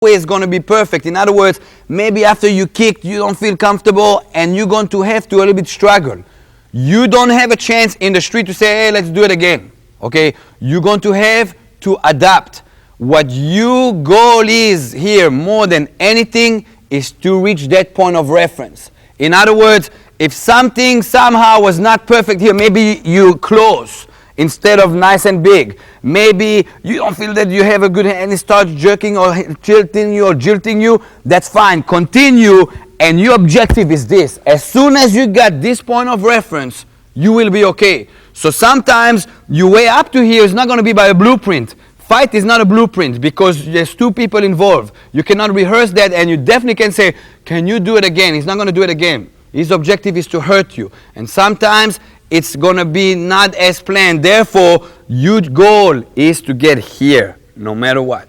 always going to be perfect. In other words, maybe after you kicked, you don't feel comfortable and you're going to have to a little bit struggle. You don't have a chance in the street to say, hey, let's do it again. Okay? You're going to have to adapt. What your goal is here more than anything is to reach that point of reference. In other words, if something somehow was not perfect here, maybe you're close instead of nice and big. Maybe you don't feel that you have a good hand and it starts jerking or tilting you or jilting you. That's fine. Continue, and your objective is this. As soon as you got this point of reference, you will be okay. So sometimes your way up to here is not going to be by a blueprint. Fight is not a blueprint because there's two people involved. You cannot rehearse that, and you definitely can say, can you do it again? He's not going to do it again. His objective is to hurt you. And sometimes it's going to be not as planned. Therefore, your goal is to get here, no matter what.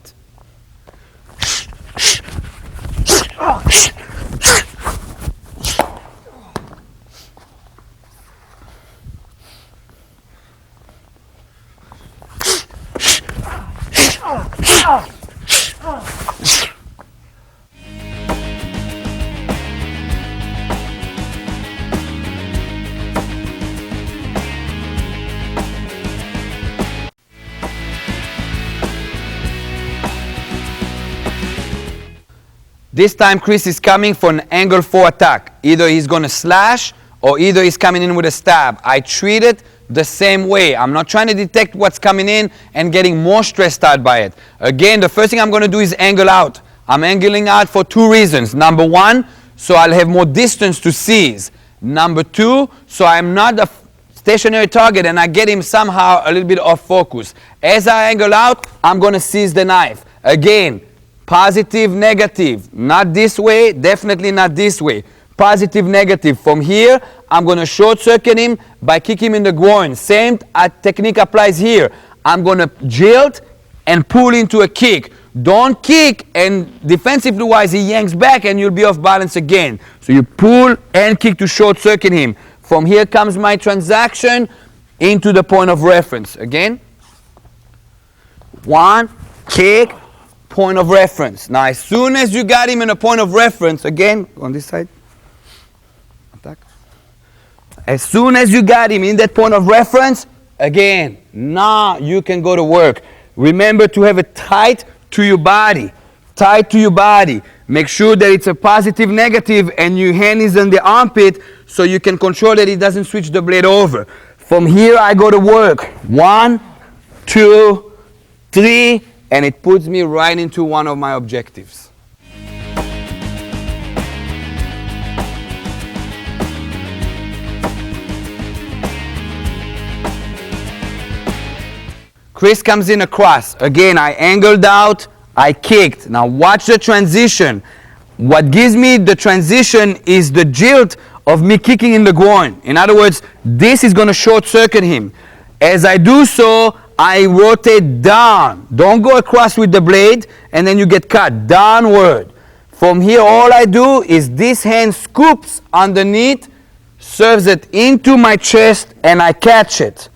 This time Chris is coming for an angle 4 attack. Either he's going to slash or either he's coming in with a stab. I treat it the same way. I'm not trying to detect what's coming in and getting more stressed out by it. Again, the first thing I'm going to do is angle out. I'm angling out for 2 reasons. Number 1, so I'll have more distance to seize. Number 2, so I'm not a stationary target and I get him somehow a little bit off focus. As I angle out, I'm going to seize the knife. Again, positive, negative. Not this way, definitely not this way. Positive, negative. From here, I'm going to short circuit him by kicking him in the groin. Same technique applies here. I'm going to jilt and pull into a kick. Don't kick and defensively wise he yanks back and you'll be off balance again. So you pull and kick to short circuit him. From here comes my transaction into the point of reference. Again. 1, kick, point of reference. Now as soon as you got him in a point of reference, again, on this side, attack. As soon as you got him in that point of reference, again, now you can go to work. Remember to have it tight to your body. Tight to your body. Make sure that it's a positive, negative, and your hand is on the armpit so you can control that it doesn't switch the blade over. From here I go to work. 1, 2, 3, and it puts me right into one of my objectives. Chris comes in across. Again, I angled out, I kicked. Now watch the transition. What gives me the transition is the jilt of me kicking in the groin. In other words, this is going to short circuit him. As I do so, I rotate down. Don't go across with the blade and then you get cut. Downward. From here, all I do is this hand scoops underneath, serves it into my chest, and I catch it.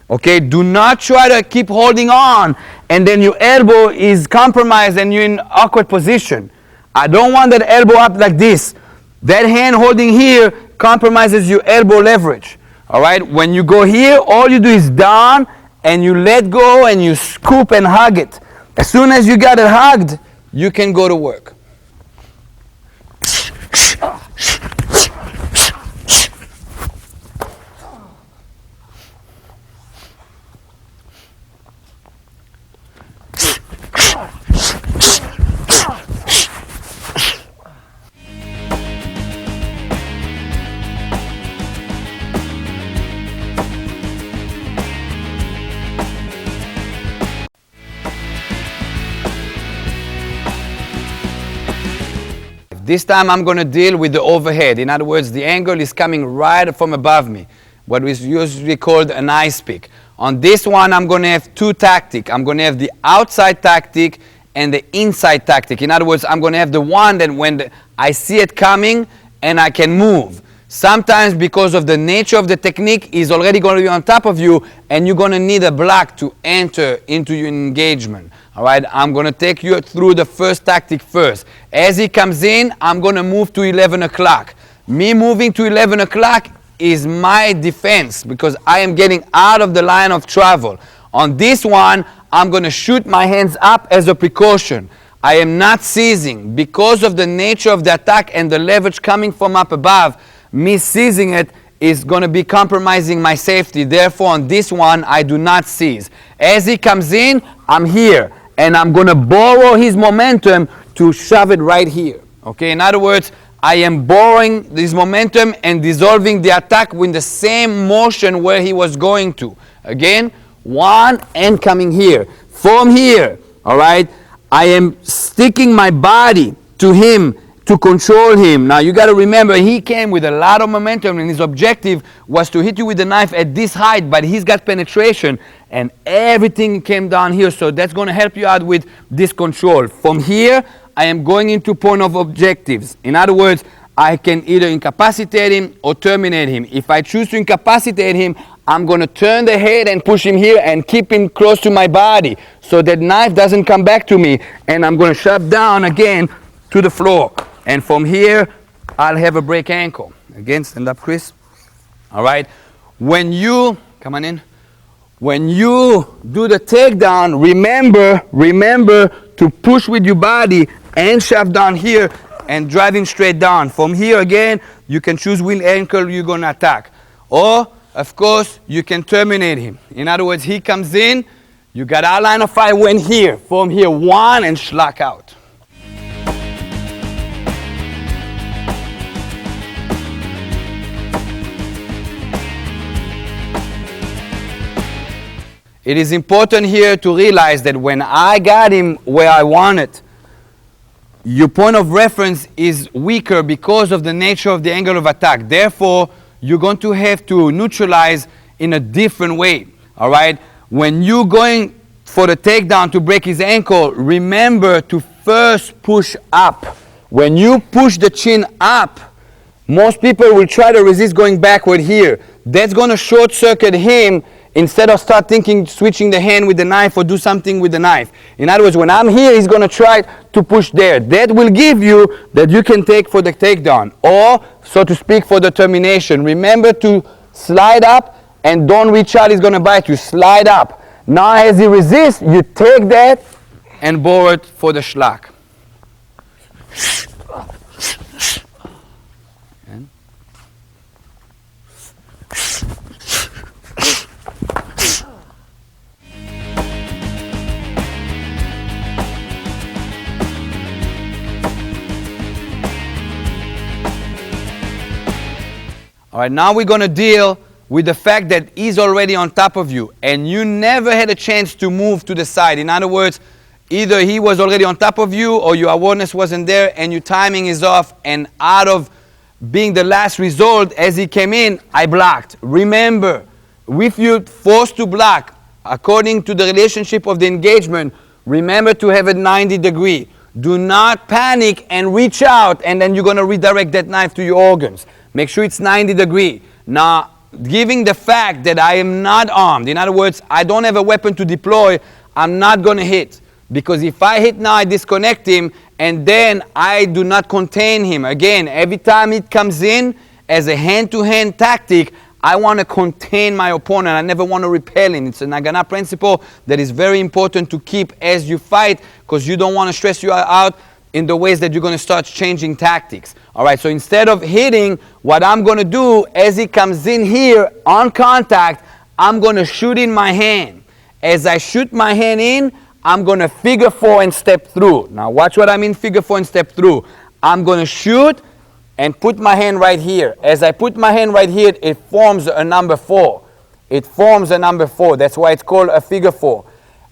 Okay, do not try to keep holding on and then your elbow is compromised and you're in awkward position. I don't want that elbow up like this. That hand holding here compromises your elbow leverage. All right, when you go here, all you do is down and you let go and you scoop and hug it. As soon as you got it hugged, you can go to work. This time I'm going to deal with the overhead. In other words, the angle is coming right from above me, what is usually called an ice pick. On this one, I'm going to have 2 tactics. I'm going to have the outside tactic and the inside tactic. In other words, I'm going to have the one that when I see it coming and I can move. Sometimes because of the nature of the technique, he's already going to be on top of you, and you're going to need a block to enter into your engagement. All right, I'm going to take you through the first tactic first. As he comes in, I'm going to move to 11 o'clock. Me moving to 11 o'clock is my defense because I am getting out of the line of travel. On this one, I'm going to shoot my hands up as a precaution. I am not seizing. Because of the nature of the attack and the leverage coming from up above, me seizing it is going to be compromising my safety. Therefore, on this one, I do not seize. As he comes in, I'm here. And I'm going to borrow his momentum to shove it right here. Okay? In other words, I am borrowing this momentum and dissolving the attack with the same motion where he was going to. Again, one and coming here. From here, all right, I am sticking my body to him to control him. Now you got to remember, he came with a lot of momentum and his objective was to hit you with the knife at this height, but he's got penetration and everything came down here. So that's going to help you out with this control. From here, I am going into point of objectives. In other words, I can either incapacitate him or terminate him. If I choose to incapacitate him, I'm going to turn the head and push him here and keep him close to my body so that knife doesn't come back to me. And I'm going to shove down again to the floor. And from here, I'll have a break ankle. Again, stand up, Chris. All right. When you, come on in. When you do the takedown, remember to push with your body and shove down here and driving straight down. From here again, you can choose which ankle you're going to attack. Or, of course, you can terminate him. In other words, he comes in, you got our line of fire when here. From here, one and schlock out. It is important here to realize that when I got him where I wanted, your point of reference is weaker because of the nature of the angle of attack. Therefore, you're going to have to neutralize in a different way. All right? When you're going for the takedown to break his ankle, remember to first push up. When you push the chin up, most people will try to resist going backward here. That's going to short circuit him. Instead of start thinking, switching the hand with the knife or do something with the knife. In other words, when I'm here, he's going to try to push there. That will give you that you can take for the takedown or, so to speak, for the termination. Remember to slide up and don't reach out, he's going to bite you. Slide up. Now as he resists, you take that and borrow it for the schlock. All right, now we're going to deal with the fact that he's already on top of you and you never had a chance to move to the side. In other words, either he was already on top of you or your awareness wasn't there and your timing is off, and out of being the last resort, as he came in, I blocked. Remember, if you're forced to block, according to the relationship of the engagement, remember to have it 90 degrees. Do not panic and reach out and then you're going to redirect that knife to your organs. Make sure it's 90 degrees. Now, giving the fact that I am not armed, in other words, I don't have a weapon to deploy, I'm not going to hit. Because if I hit now, I disconnect him, and then I do not contain him. Again, every time it comes in as a hand-to-hand tactic, I want to contain my opponent. I never want to repel him. It's a Nagana principle that is very important to keep as you fight, because you don't want to stress you out in the ways that you're going to start changing tactics. All right, so instead of hitting, what I'm going to do as he comes in here on contact, I'm going to shoot in my hand. As I shoot my hand in, I'm going to figure four and step through. Now watch what I mean figure four and step through. I'm going to shoot and put my hand right here. As I put my hand right here, it forms a number 4. It forms a number 4. That's why it's called a figure 4.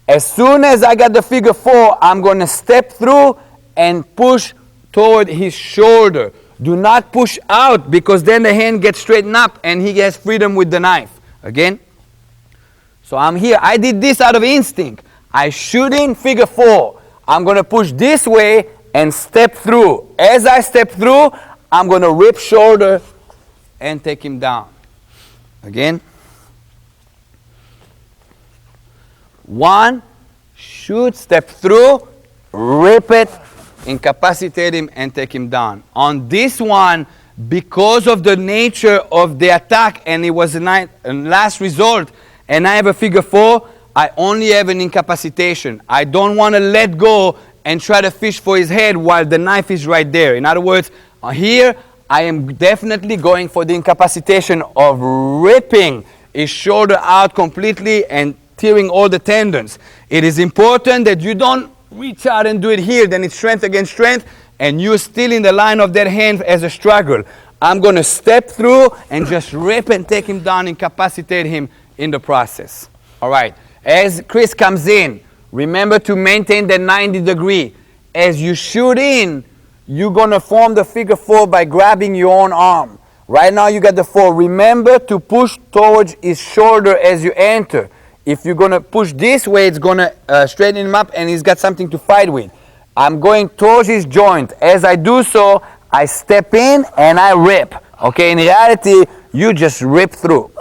As soon as I got the figure 4, I'm going to step through and push toward his shoulder. Do not push out, because then the hand gets straightened up and he has freedom with the knife. Again. So I'm here. I did this out of instinct. I shoot in figure 4. I'm going to push this way and step through. As I step through, I'm going to rip shoulder and take him down. Again. 1, shoot, step through, rip it, incapacitate him and take him down. On this one, because of the nature of the attack and it was a last resort and I have a figure 4, I only have an incapacitation. I don't want to let go and try to fish for his head while the knife is right there. In other words, here I am definitely going for the incapacitation of ripping his shoulder out completely and tearing all the tendons. It is important that you don't reach out and do it here, then it's strength against strength, and you're still in the line of that hand as a struggle. I'm going to step through and just rip and take him down, incapacitate him in the process. All right. As Chris comes in, remember to maintain the 90 degree. As you shoot in, you're going to form the figure 4 by grabbing your own arm. Right now you got the 4. Remember to push towards his shoulder as you enter. If you're going to push this way, it's going to straighten him up and he's got something to fight with. I'm going towards his joint. As I do so, I step in and I rip. Okay, in reality, you just rip through.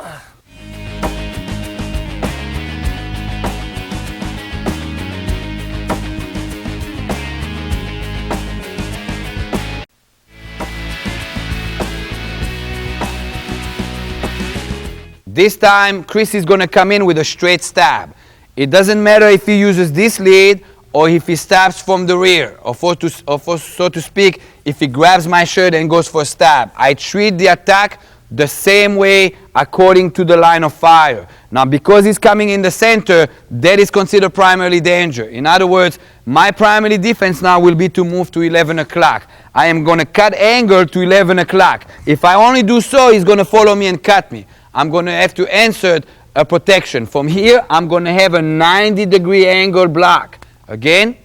This time, Chris is going to come in with a straight stab. It doesn't matter if he uses this lead or if he stabs from the rear, or so to speak, if he grabs my shirt and goes for a stab. I treat the attack the same way according to the line of fire. Now, because he's coming in the center, that is considered primary danger. In other words, my primary defense now will be to move to 11 o'clock. I am going to cut angle to 11 o'clock. If I only do so, he's going to follow me and cut me. I'm going to have to insert a protection. From here, I'm going to have a 90-degree angle block. Again,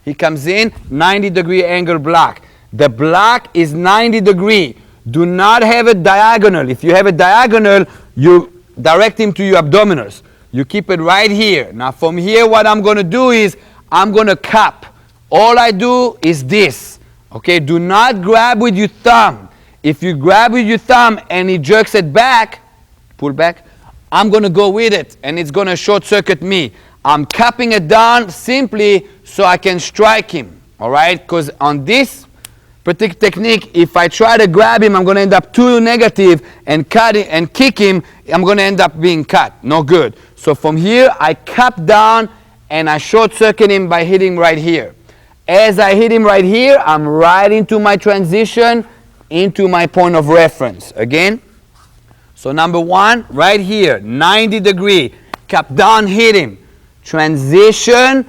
he comes in, 90-degree angle block. The block is 90 degree. Do not have a diagonal. If you have a diagonal, you direct him to your abdominals. You keep it right here. Now from here, what I'm going to do is, I'm going to cup. All I do is this. Okay, do not grab with your thumb. If you grab with your thumb and he jerks it back, pull back, I'm going to go with it and it's going to short circuit me. I'm cupping it down simply so I can strike him, all right? Because on this particular technique, if I try to grab him, I'm going to end up too negative and cut it and kick him, I'm going to end up being cut. No good. So from here, I cup down and I short circuit him by hitting right here. As I hit him right here, I'm right into my transition, into my point of reference. Again. So number 1, right here, 90 degree, cup down, hit him. Transition,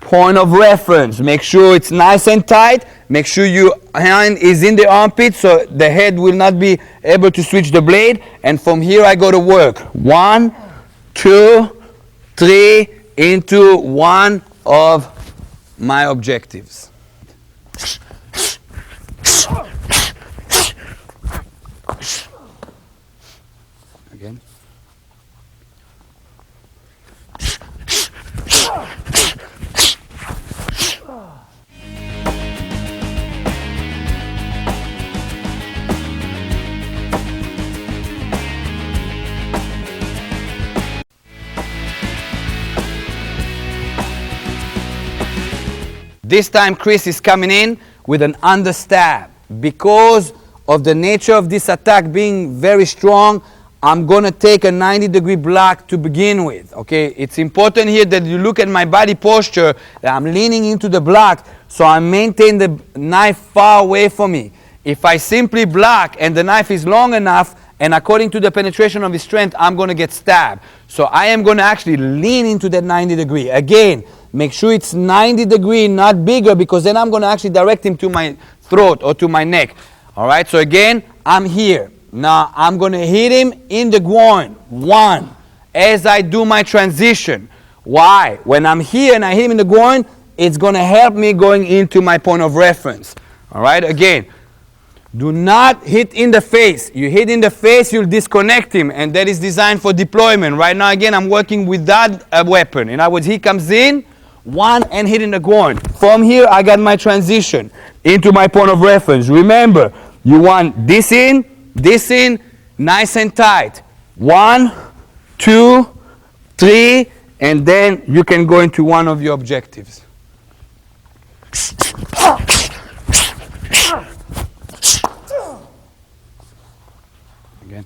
point of reference. Make sure it's nice and tight. Make sure your hand is in the armpit so the head will not be able to switch the blade. And from here I go to work. 1, 2, 3, into one of my objectives. Again. This time Chris is coming in with an understab. Because of the nature of this attack being very strong, I'm going to take a 90-degree block to begin with. Okay, it's important here that you look at my body posture, that I'm leaning into the block, so I maintain the knife far away from me. If I simply block and the knife is long enough, and according to the penetration of his strength, I'm going to get stabbed. So I am going to actually lean into that 90 degree. Again, make sure it's 90 degree, not bigger, because then I'm going to actually direct him to my throat or to my neck. All right, so again, I'm here. Now I'm going to hit him in the groin. 1. As I do my transition. Why? When I'm here and I hit him in the groin, it's going to help me going into my point of reference. All right, again. Do not hit in the face. You hit in the face, you'll disconnect him, and that is designed for deployment. Right now, again, I'm working without a weapon. In other words, he comes in, 1, and hit in the groin. From here, I got my transition into my point of reference. Remember, you want this in, nice and tight. 1, 2, 3, and then you can go into one of your objectives. Again.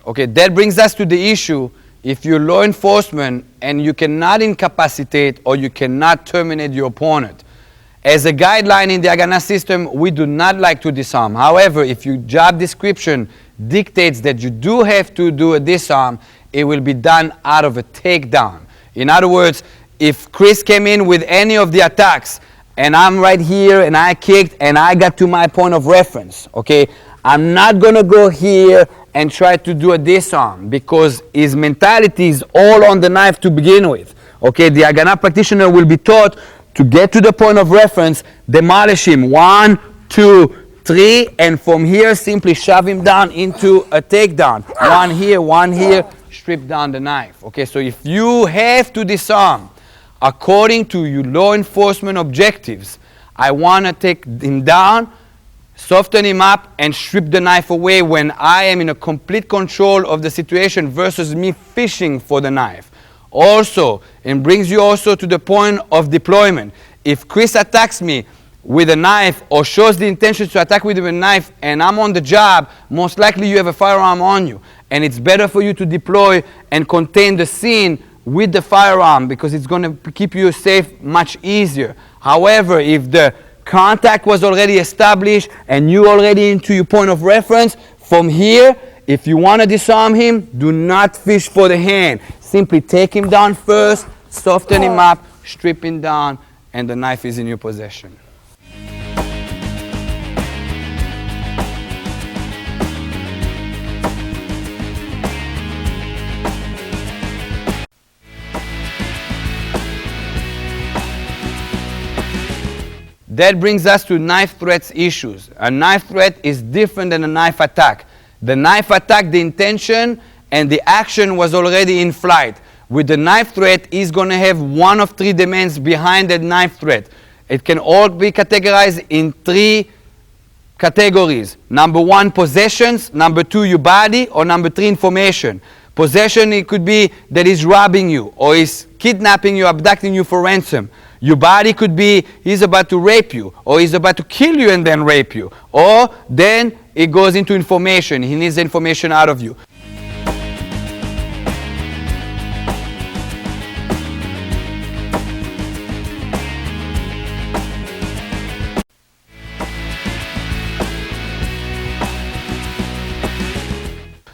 Okay, that brings us to the issue, if you're law enforcement and you cannot incapacitate or you cannot terminate your opponent. As a guideline in the Agana system, we do not like to disarm. However, if your job description dictates that you do have to do a disarm, it will be done out of a takedown. In other words, if Chris came in with any of the attacks and I'm right here and I kicked and I got to my point of reference, okay, I'm not going to go here and try to do a disarm because his mentality is all on the knife to begin with. Okay, the Agana practitioner will be taught to get to the point of reference, demolish him, 1, 2, 3, and from here simply shove him down into a takedown. 1 here, strip down the knife. Okay, so if you have to disarm according to your law enforcement objectives, I want to take him down, soften him up, and strip the knife away when I am in a complete control of the situation versus me fishing for the knife. Also, it brings you also to the point of deployment. If Chris attacks me with a knife or shows the intention to attack with a knife and I'm on the job, most likely you have a firearm on you. And it's better for you to deploy and contain the scene with the firearm because it's going to keep you safe much easier. However, if the contact was already established and you already into your point of reference, from here, if you want to disarm him, do not fish for the hand. Simply take him down first, soften him up, strip him down, and the knife is in your possession. That brings us to knife threats issues. A knife threat is different than a knife attack. The knife attack, the intention and the action was already in flight. With the knife threat, he's going to have one of 3 demands behind that knife threat. It can all be categorized in 3 categories. Number 1, possessions. Number 2, your body. Or number 3, information. Possession, it could be that he's robbing you or he's kidnapping you, abducting you for ransom. Your body could be he's about to rape you or he's about to kill you and then rape you. Or then it goes into information. He needs the information out of you.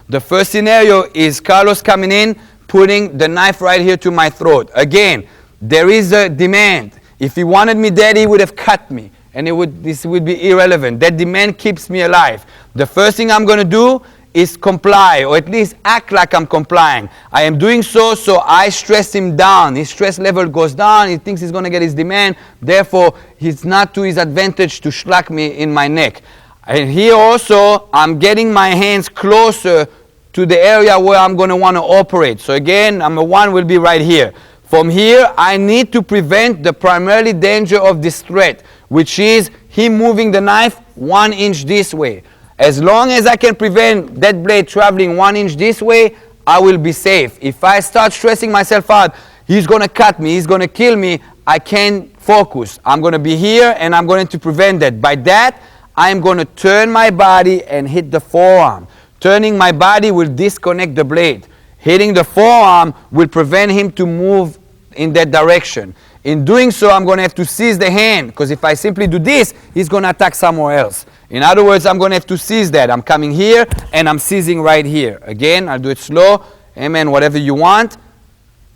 The first scenario is Carlos coming in, putting the knife right here to my throat. Again, there is a demand. If he wanted me dead, he would have cut me. And this would be irrelevant. That demand keeps me alive. The first thing I'm going to do is comply, or at least act like I'm complying. I am doing so I stress him down. His stress level goes down. He thinks he's going to get his demand. Therefore, it's not to his advantage to schlag me in my neck. And here also, I'm getting my hands closer to the area where I'm going to want to operate. So again, number 1 will be right here. From here, I need to prevent the primary danger of this threat, which is him moving the knife 1 inch this way. As long as I can prevent that blade traveling 1 inch this way, I will be safe. If I start stressing myself out, he's going to cut me, he's going to kill me, I can't focus. I'm going to be here and I'm going to prevent that. By that, I'm going to turn my body and hit the forearm. Turning my body will disconnect the blade. Hitting the forearm will prevent him to move in that direction. In doing so, I'm going to have to seize the hand, because if I simply do this, he's going to attack somewhere else. In other words, I'm going to have to seize that. I'm coming here and I'm seizing right here. Again, I'll do it slow. Amen, whatever you want.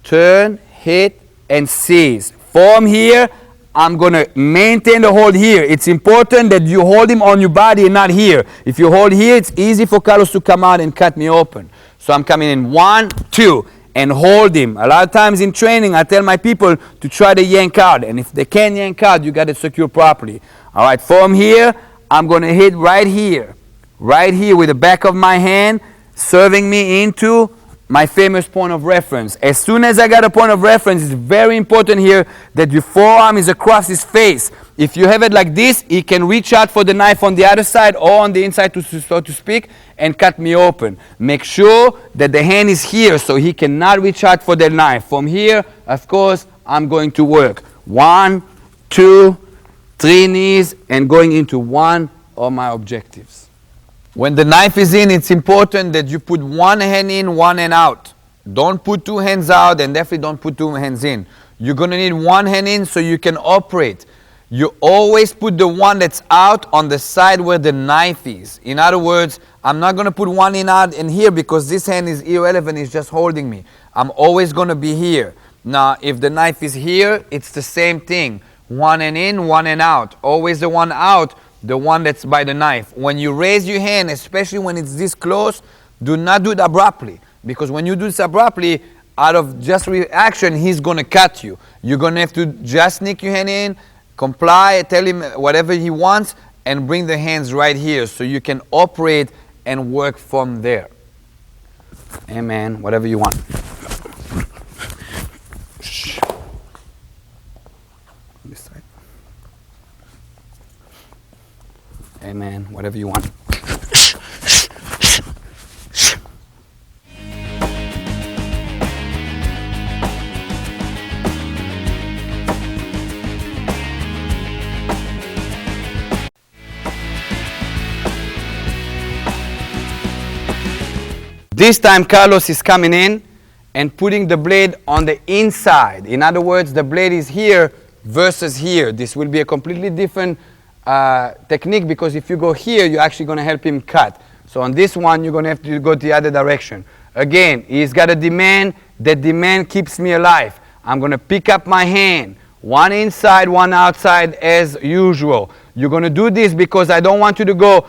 Turn, hit, and seize. From here, I'm going to maintain the hold here. It's important that you hold him on your body and not here. If you hold here, it's easy for Carlos to come out and cut me open. So I'm coming in 1, 2. and hold him. A lot of times in training, I tell my people to try to yank out. And if they can't yank out, you got to secure properly. All right, from here, I'm going to hit right here with the back of my hand, serving me into my famous point of reference. As soon as I got a point of reference, it's very important here that your forearm is across his face. If you have it like this, he can reach out for the knife on the other side or on the inside, so to speak, and cut me open. Make sure that the hand is here so he cannot reach out for the knife. From here, of course, I'm going to work. 1, 2, 3 knees, and going into one of my objectives. When the knife is in, it's important that you put one hand in, one hand out. Don't put 2 hands out, and definitely don't put 2 hands in. You're going to need 1 hand in so you can operate. You always put the one that's out on the side where the knife is. In other words, I'm not going to put one in out in here because this hand is irrelevant, it's just holding me. I'm always going to be here. Now, if the knife is here, it's the same thing. 1 hand in, 1 hand out. Always the one out, the one that's by the knife. When you raise your hand, especially when it's this close, do not do it abruptly. Because when you do this abruptly, out of just reaction, he's going to cut you. You're going to have to just sneak your hand in, comply, tell him whatever he wants, and bring the hands right here so you can operate and work from there. Amen. Whatever you want. This side. Amen. Whatever you want. This time Carlos is coming in and putting the blade on the inside. In other words, the blade is here versus here. This will be a completely different technique because if you go here, you're actually going to help him cut. So on this one, you're going to have to go the other direction. Again, he's got a demand. That demand keeps me alive. I'm going to pick up my hand. One inside, one outside as usual. You're going to do this because I don't want you to go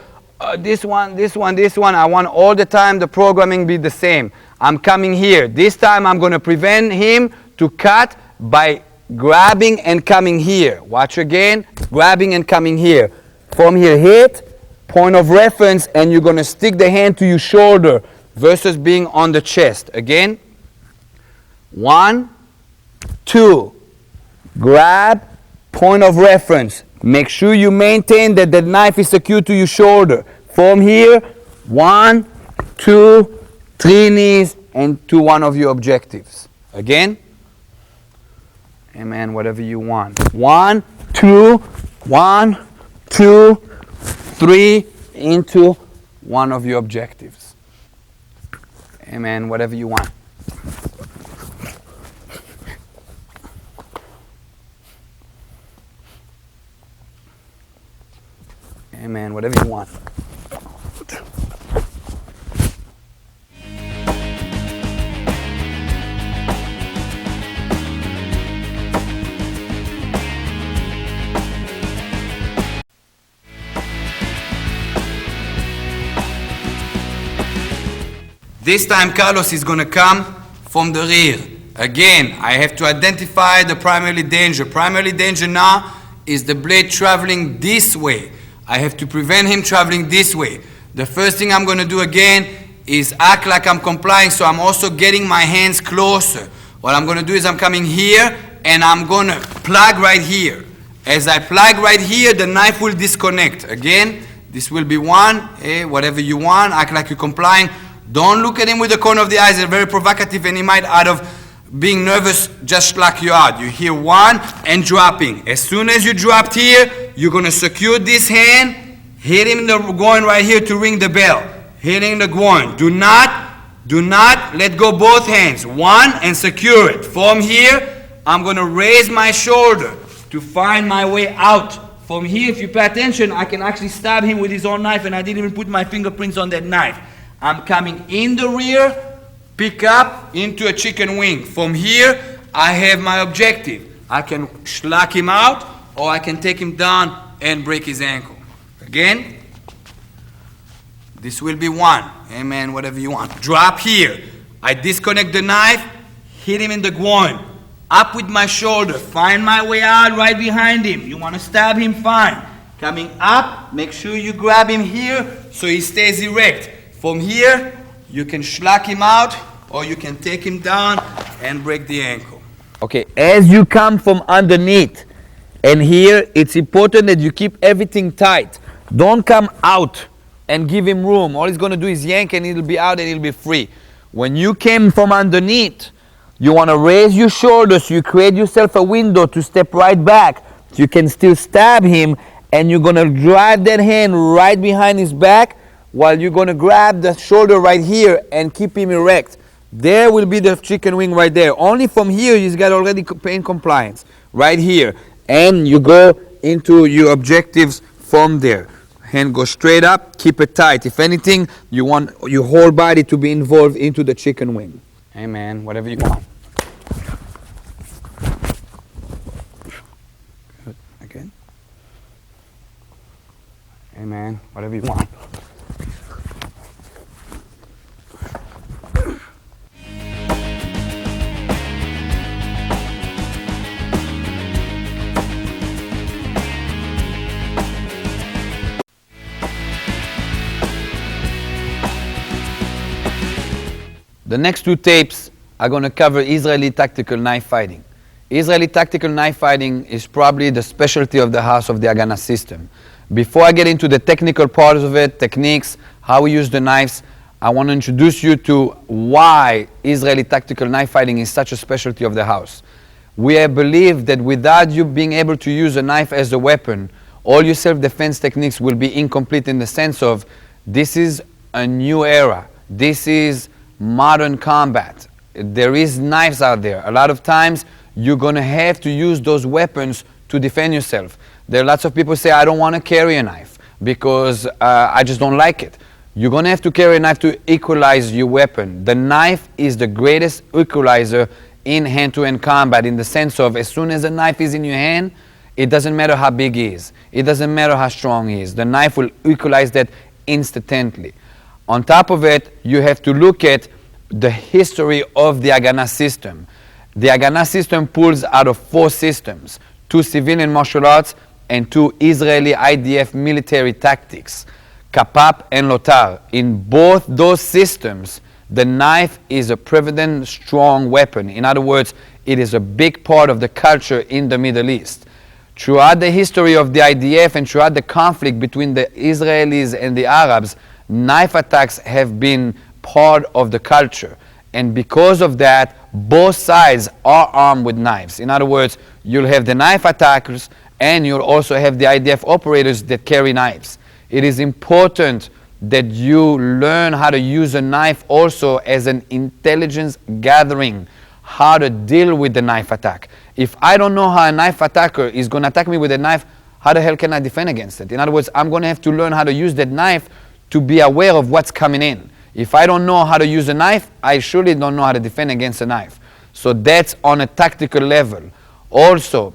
this one, this one, this one. I want all the time the programming be the same. I'm coming here. This time I'm going to prevent him to cut by grabbing and coming here. Watch again. Grabbing and coming here. From here, hit, point of reference, and you're going to stick the hand to your shoulder versus being on the chest. Again. 1, 2. Grab, point of reference. Make sure you maintain that the knife is secured to your shoulder. From here, 1, 2, 3 knees, and to one of your objectives. Again. Amen. Whatever you want. 1, 2, 1, 2, 3, into one of your objectives. Amen. Whatever you want. Amen. Whatever you want. This time Carlos is going to come from the rear. Again, I have to identify the primary danger. Primary danger now is the blade traveling this way. I have to prevent him traveling this way. The first thing I'm going to do again is act like I'm complying, so I'm also getting my hands closer. What I'm going to do is I'm coming here and I'm going to plug right here. As I plug right here, the knife will disconnect. Again, this will be one, whatever you want, act like you're complying. Don't look at him with the corner of the eyes, they're very provocative and he might, out of being nervous, just lock you out. You hear one and dropping. As soon as you dropped here, you're going to secure this hand, hit him in the groin right here to ring the bell. Hitting the groin. Do not let go both hands. One and secure it. From here, I'm going to raise my shoulder to find my way out. From here, if you pay attention, I can actually stab him with his own knife and I didn't even put my fingerprints on that knife. I'm coming in the rear, pick up into a chicken wing. From here, I have my objective. I can schlock him out or I can take him down and break his ankle. Again, this will be one. Amen, whatever you want. Drop here. I disconnect the knife, hit him in the groin. Up with my shoulder, find my way out right behind him. You want to stab him, fine. Coming up, make sure you grab him here so he stays erect. From here, you can schlag him out or you can take him down and break the ankle. Okay, as you come from underneath, and here it's important that you keep everything tight. Don't come out and give him room. All he's going to do is yank and he'll be out and he'll be free. When you came from underneath, you want to raise your shoulders so you create yourself a window to step right back. So you can still stab him and you're going to drive that hand right behind his back while you're going to grab the shoulder right here and keep him erect. There will be the chicken wing right there. Only from here he's got already pain compliance. Right here. And you go into your objectives from there. Hand goes straight up, keep it tight. If anything, you want your whole body to be involved into the chicken wing. Hey man, whatever you want. Good. Again. Hey man, whatever you want. The next two tapes are going to cover Israeli tactical knife fighting. Israeli tactical knife fighting is probably the specialty of the house of the Hagana system. Before I get into the technical parts of it, techniques, how we use the knives, I want to introduce you to why Israeli tactical knife fighting is such a specialty of the house. We believe that without you being able to use a knife as a weapon, all your self-defense techniques will be incomplete in the sense of this is a new era. This is modern combat. There is knives out there. A lot of times you're going to have to use those weapons to defend yourself. There are lots of people say, I don't want to carry a knife because I just don't like it. You're going to have to carry a knife to equalize your weapon. The knife is the greatest equalizer in hand-to-hand combat in the sense of as soon as a knife is in your hand, it doesn't matter how big he is. It doesn't matter how strong he is. The knife will equalize that instantly. On top of it, you have to look at the history of the Hagana system. The Hagana system pulls out of 4 systems, 2 civilian martial arts and 2 Israeli IDF military tactics, Kapap and Lotar. In both those systems, the knife is a prevalent, strong weapon. In other words, it is a big part of the culture in the Middle East. Throughout the history of the IDF and throughout the conflict between the Israelis and the Arabs, knife attacks have been part of the culture. And because of that, both sides are armed with knives. In other words, you'll have the knife attackers and you'll also have the IDF operators that carry knives. It is important that you learn how to use a knife also as an intelligence gathering, how to deal with the knife attack. If I don't know how a knife attacker is going to attack me with a knife, how the hell can I defend against it? In other words, I'm going to have to learn how to use that knife to be aware of what's coming in. If I don't know how to use a knife, I surely don't know how to defend against a knife. So that's on a tactical level. Also,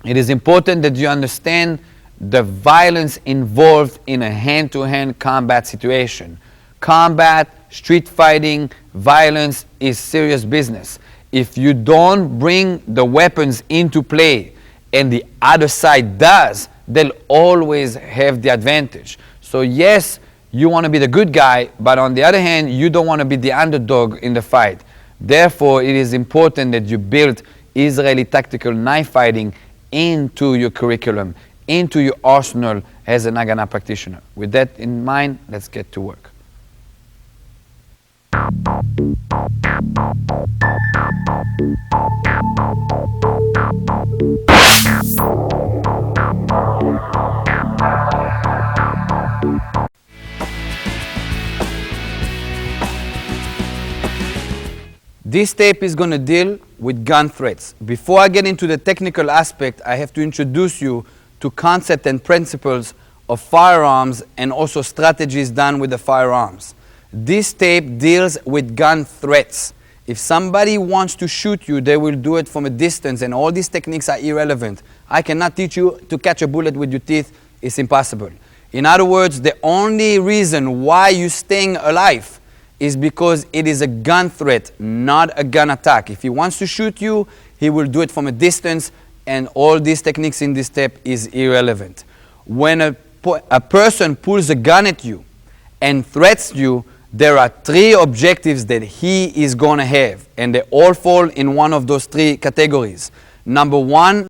it is important that you understand the violence involved in a hand-to-hand combat situation. Combat, street fighting, violence is serious business. If you don't bring the weapons into play and the other side does, they'll always have the advantage. So yes, you want to be the good guy, but on the other hand, you don't want to be the underdog in the fight. Therefore, it is important that you build Israeli tactical knife fighting into your curriculum, into your arsenal as an Hagana practitioner. With that in mind, let's get to work. This tape is going to deal with gun threats. Before I get into the technical aspect, I have to introduce you to concepts and principles of firearms and also strategies done with the firearms. This tape deals with gun threats. If somebody wants to shoot you, they will do it from a distance, and all these techniques are irrelevant. I cannot teach you to catch a bullet with your teeth. It's impossible. In other words, the only reason why you're staying alive is because it is a gun threat, not a gun attack. If he wants to shoot you, he will do it from a distance, and all these techniques in this step is irrelevant. When a person pulls a gun at you and threats you, there are three objectives that he is going to have, and they all fall in one of those three categories. Number one,